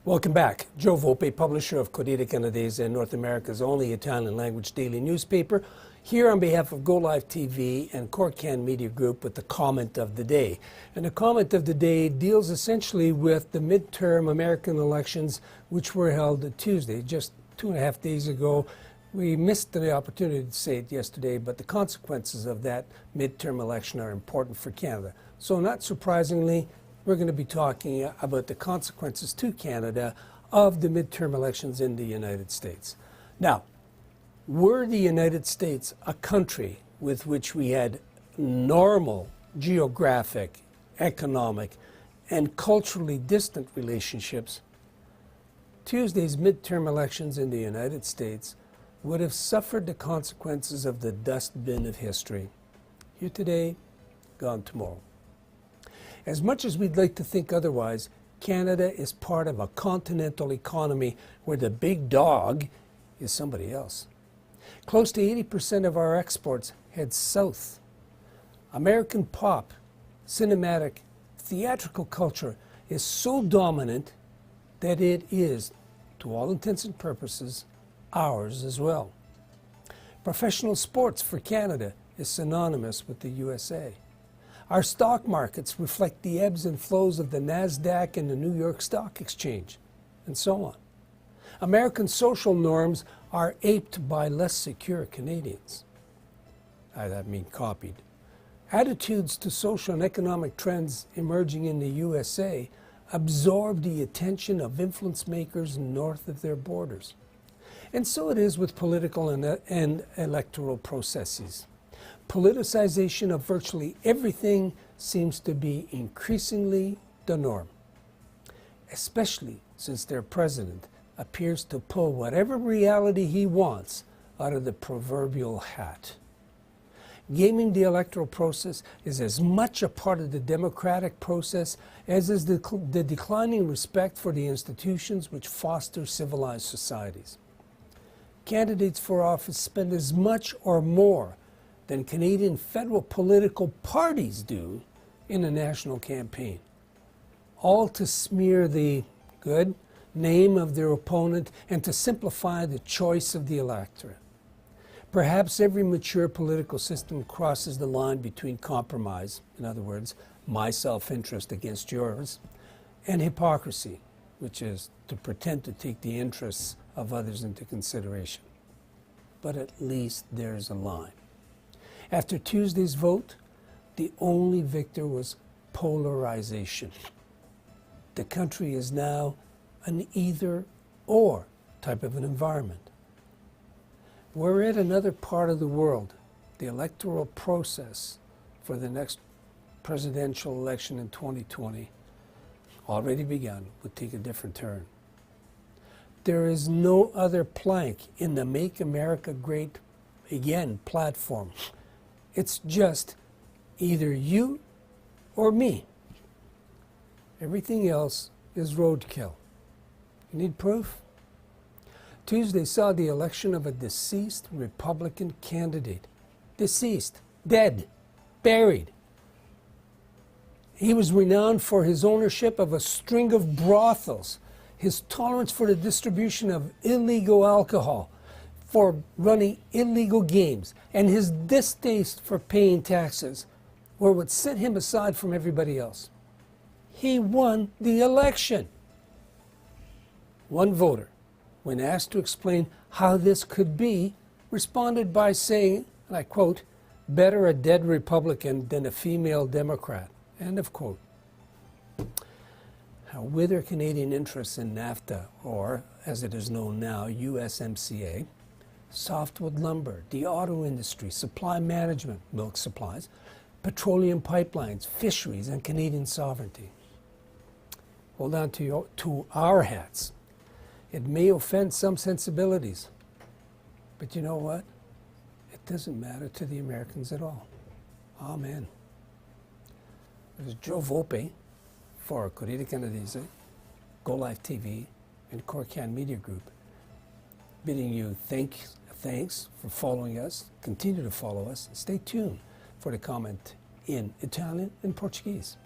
Welcome back. Joe Volpe, publisher of Corriere Canadese and North America's only Italian language daily newspaper, here on behalf of Go Live TV and Corriere Media Group with the comment of the day. And the comment of the day deals essentially with the midterm American elections, which were held Tuesday, just 2.5 days ago. We missed the opportunity to say it yesterday, but the consequences of that midterm election are important for Canada. So not surprisingly, we're going to be talking about the consequences to Canada of the midterm elections in the United States. Now, were the United States a country with which we had normal geographic, economic, and culturally distant relationships, Tuesday's midterm elections in the United States would have suffered the consequences of the dustbin of history. Here today, gone tomorrow. As much as we'd like to think otherwise, Canada is part of a continental economy where the big dog is somebody else. Close to 80% of our exports head south. American pop, cinematic, theatrical culture is so dominant that it is, to all intents and purposes, ours as well. Professional sports for Canada is synonymous with the USA. Our stock markets reflect the ebbs and flows of the NASDAQ and the New York Stock Exchange, and so on. American social norms are aped by less secure Canadians. I mean copied. Attitudes to social and economic trends emerging in the USA absorb the attention of influence makers north of their borders. And so it is with political and electoral processes. Politicization of virtually everything seems to be increasingly the norm, especially since their president appears to pull whatever reality he wants out of the proverbial hat. Gaming the electoral process is as much a part of the democratic process as is the declining respect for the institutions which foster civilized societies. Candidates for office spend as much or more than Canadian federal political parties do in a national campaign, all to smear the good name of their opponent and to simplify the choice of the electorate. Perhaps every mature political system crosses the line between compromise, in other words, my self-interest against yours, and hypocrisy, which is to pretend to take the interests of others into consideration. But at least there's a line. After Tuesday's vote, the only victor was polarization. The country is now an either-or type of an environment. We're at another part of the world. The electoral process for the next presidential election in 2020, already begun, would take a different turn. There is no other plank in the Make America Great Again platform. It's just either you or me. Everything else is roadkill. You need proof? Tuesday saw the election of a deceased Republican candidate. Deceased, dead, buried. He was renowned for his ownership of a string of brothels, his tolerance for the distribution of illegal alcohol, for running illegal games, and his distaste for paying taxes were what set him aside from everybody else. He won the election. One voter, when asked to explain how this could be, responded by saying, and I quote, "Better a dead Republican than a female Democrat," end of quote. Now, whether Canadian interests in NAFTA, or as it is known now, USMCA, softwood lumber, the auto industry, supply management, milk supplies, petroleum pipelines, fisheries, and Canadian sovereignty. Hold on to our hats. It may offend some sensibilities, but you know what? It doesn't matter to the Americans at all. Amen. This is Joe Volpe for Corriere Canadese, Go Live TV, and Corriere Media Group, bidding you thanks for following us. Continue to follow us. Stay tuned for the comment in Italian and Portuguese.